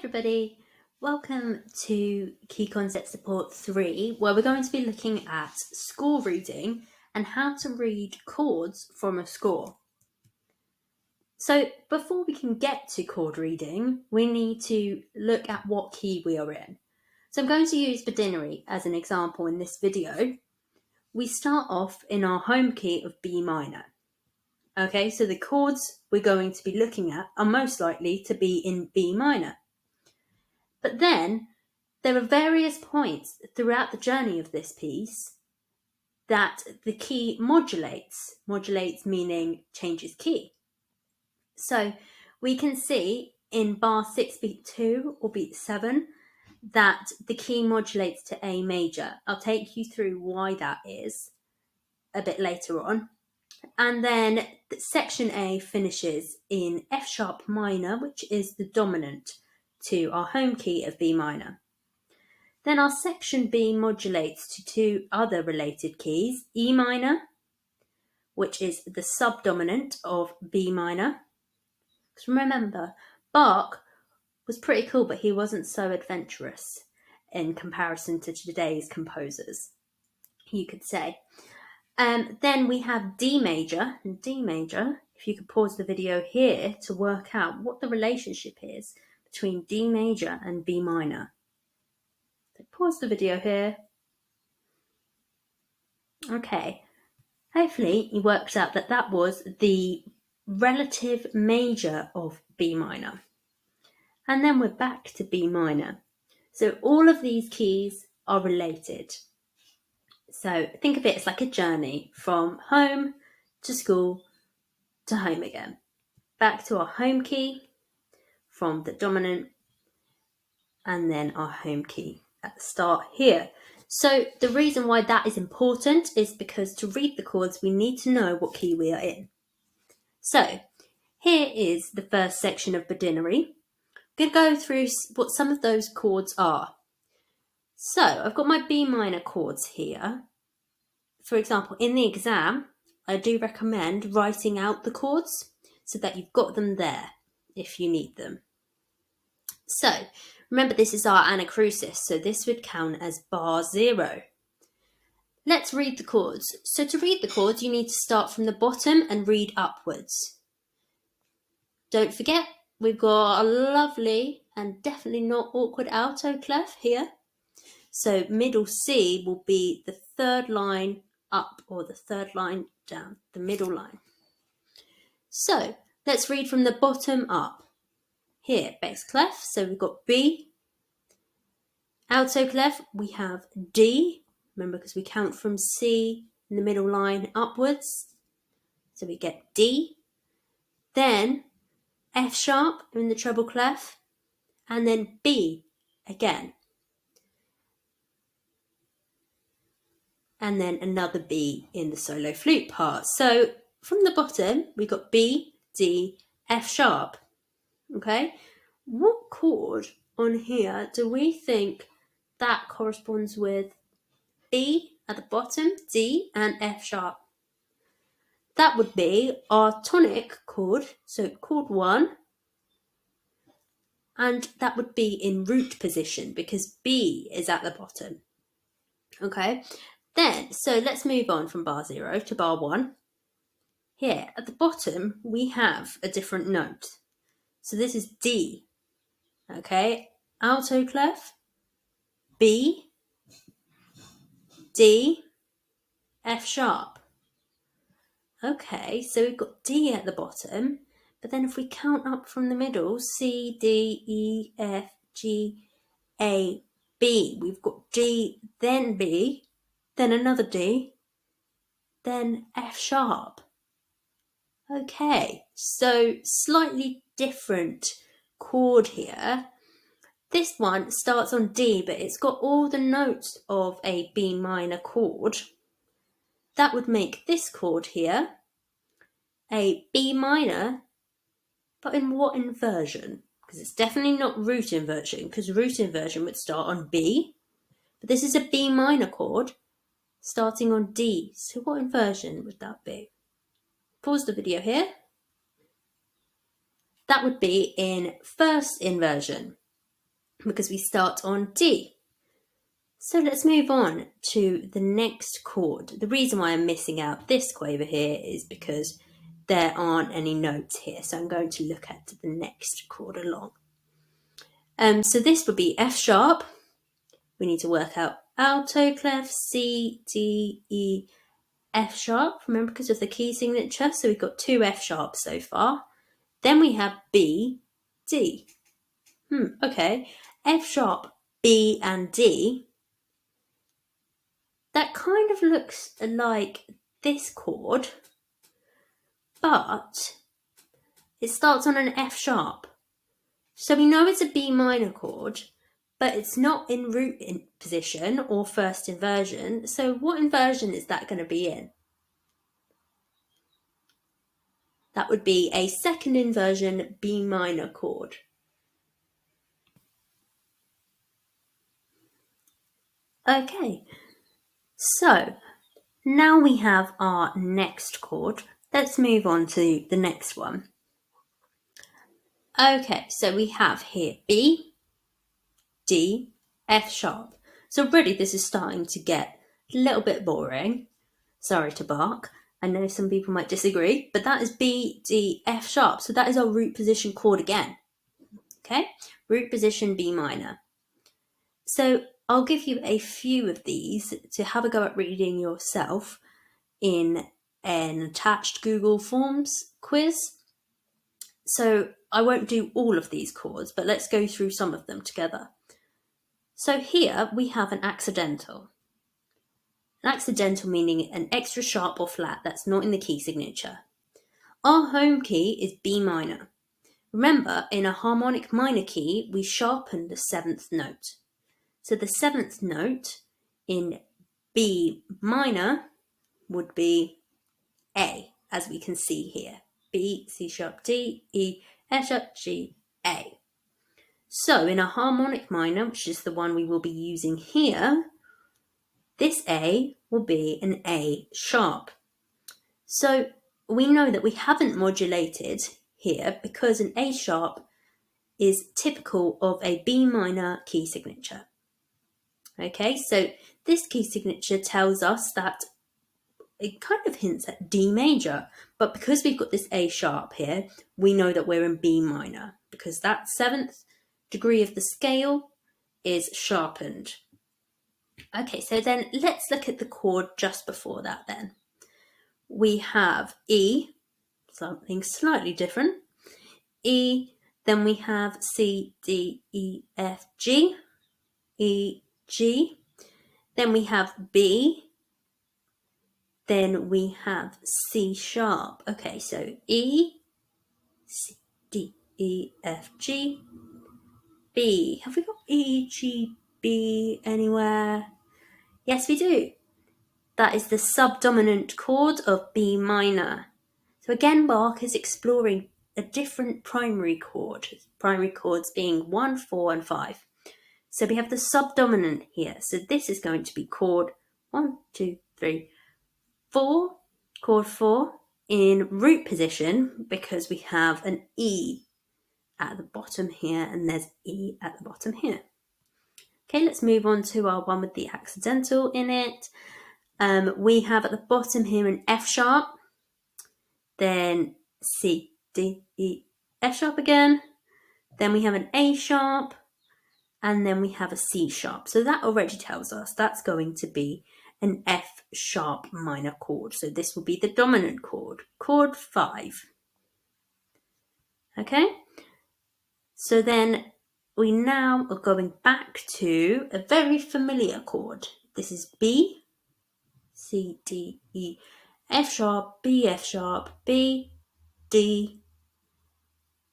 everybody, welcome to Key Concept Support 3, where we're going to be looking at score reading and how to read chords from a score. So before we can get to chord reading, we need to look at what key we are in. So I'm going to use Bedinnery as an example in this video. We start off in our home key of B minor. Okay, so the chords we're going to be looking at are most likely to be in B minor. But then there are various points throughout the journey of this piece that the key modulates. Modulates meaning changes key. So we can see in bar 6 beat 2 or beat 7 that the key modulates to A major. I'll take you through why that is a bit later on. And then section A finishes in F sharp minor, which is the dominant to our home key of B minor. Then our section B modulates to two other related keys, E minor, which is the subdominant of B minor. Because remember, Bach was pretty cool, but he wasn't so adventurous in comparison to today's composers, you could say. Then we have D major, and D major, if you could pause the video here to work out what the relationship is between D major and B minor. So pause the video here. Okay, hopefully you worked out that that was the relative major of B minor. And then we're back to B minor. So all of these keys are related. So think of it as like a journey from home to school to home again. Back to our home key from the dominant and then our home key at the start here. So the reason why that is important is because to read the chords, we need to know what key we are in. So here is the first section of Bedinnery. I'm going to go through what some of those chords are. So I've got my B minor chords here. For example, in the exam, I do recommend writing out the chords so that you've got them there if you need them. So remember, this is our anacrusis, so this would count as bar 0. Let's read the chords. So to read the chords, you need to start from the bottom and read upwards. Don't forget, we've got a lovely and definitely not awkward alto clef here. So middle C will be the third line up or the third line down, the middle line. So let's read from the bottom up. Here, bass clef, so we've got B. Alto clef, we have D. Remember, because we count from C in the middle line upwards. So we get D. Then F sharp in the treble clef. And then B again. And then another B in the solo flute part. So from the bottom, we got B, D, F sharp. Okay, what chord on here do we think that corresponds with B at the bottom, D, and F sharp? That would be our tonic chord, so chord 1, and that would be in root position because B is at the bottom. Okay, then, so let's move on from bar 0 to bar 1. Here, at the bottom, we have a different note. So this is D, okay, alto clef, B, D, F sharp. Okay, so we've got D at the bottom, but then if we count up from the middle, C, D, E, F, G, A, B, we've got D, then B, then another D, then F sharp. Okay, so slightly different chord here. This one starts on D, but it's got all the notes of a B minor chord. That would make this chord here a B minor, but in what inversion? Because it's definitely not root inversion, because root inversion would start on B, but this is a B minor chord starting on D. So what inversion would that be? Pause the video here. That would be in first inversion. because we start on D. So let's move on to the next chord. The reason why I'm missing out this quaver here is because there aren't any notes here. So I'm going to look at the next chord along. So this would be F sharp. We need to work out alto clef, C, D, E, F sharp. Remember, because of the key signature. So we've got 2 F sharps so far. Then we have B, D. Okay. F sharp, B and D. That kind of looks like this chord, but it starts on an F sharp. So we know it's a B minor chord, but it's not in root position or first inversion. So what inversion is that going to be in? That would be a second inversion B minor chord. Okay, so now we have our next chord. Let's move on to the next one. Okay, so we have here B, D, F sharp. So already this is starting to get a little bit boring. Sorry to bark. I know some people might disagree, but that is B, D, F sharp. So that is our root position chord again. Okay, root position B minor. So I'll give you a few of these to have a go at reading yourself in an attached Google Forms quiz. So I won't do all of these chords, but let's go through some of them together. So here we have an accidental. An accidental meaning an extra sharp or flat that's not in the key signature. Our home key is B minor. Remember, in a harmonic minor key, we sharpen the 7th note. So the 7th note in B minor would be A, as we can see here. B, C sharp, D, E, F sharp, G, A. So in a harmonic minor, which is the one we will be using here, this A will be an A sharp. So we know that we haven't modulated here because an A sharp is typical of a B minor key signature. Okay, so this key signature tells us that it kind of hints at D major, but because we've got this A sharp here, we know that we're in B minor because that 7th degree of the scale is sharpened. Okay, so then let's look at the chord just before that then. We have E, something slightly different. E, then we have C, D, E, F, G, E, G. Then we have B. Then we have C sharp. Okay, so E, C, D, E, F, G, B. Have we got E, G, B anywhere? Yes, we do. That is the subdominant chord of B minor. So again, Bach is exploring a different primary chord, primary chords being 1, 4, and 5. So we have the subdominant here. So this is going to be chord 1, 2, 3, 4, chord 4 in root position because we have an E at the bottom here and there's E at the bottom here. Okay, let's move on to our one with the accidental in it. We have at the bottom here an F sharp, then C, D, E, F sharp again. Then we have an A sharp, and then we have a C sharp. So that already tells us that's going to be an F sharp minor chord. So this will be the dominant chord, chord 5. Okay, so then we now are going back to a very familiar chord. This is B, C, D, E, F sharp, B, F sharp, B, D,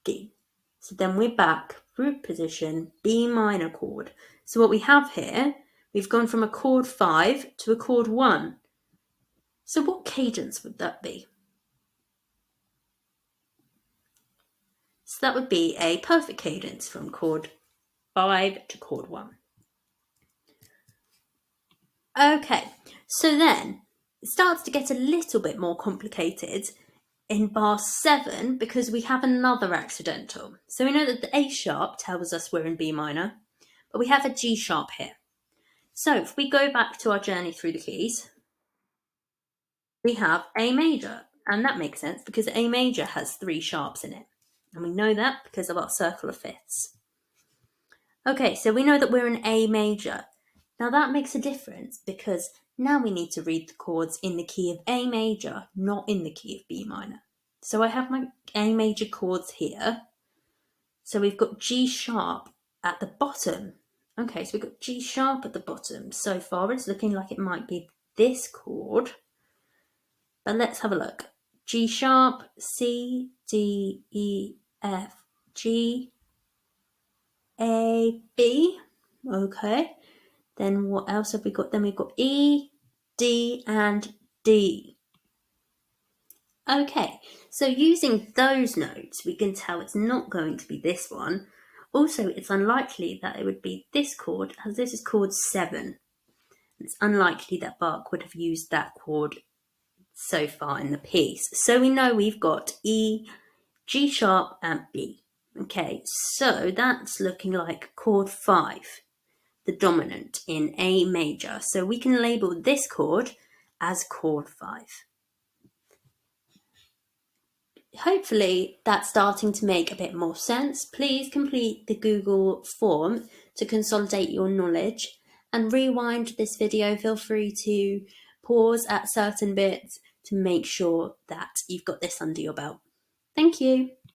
D. So then we're back, root position, B minor chord. So what we have here, we've gone from a chord 5 to a chord 1. So what cadence would that be? So that would be a perfect cadence from chord 5 to chord 1. Okay, so then it starts to get a little bit more complicated in bar 7 because we have another accidental. So we know that the A sharp tells us we're in B minor. but we have a G sharp here. So if we go back to our journey through the keys, we have A major, and that makes sense because A major has 3 sharps in it, and we know that because of our circle of fifths. Okay, so we know that we're in A major. Now that makes a difference because now we need to read the chords in the key of A major, not in the key of B minor. So I have my A major chords here. So we've got G sharp at the bottom. Okay, so we've got G sharp at the bottom. So far it's looking like it might be this chord. But let's have a look. G sharp, C, D, E, F, G, A, B. Okay. Then what else have we got? Then we've got E, D, and D. Okay, so using those notes, we can tell it's not going to be this one. Also, it's unlikely that it would be this chord, as this is chord 7. It's unlikely that Bach would have used that chord so far in the piece. So we know we've got E, G sharp, and B. Okay, so that's looking like chord 5, the dominant in A major. So we can label this chord as chord 5. Hopefully that's starting to make a bit more sense. Please complete the Google form to consolidate your knowledge and rewind this video. Feel free to pause at certain bits to make sure that you've got this under your belt. Thank you.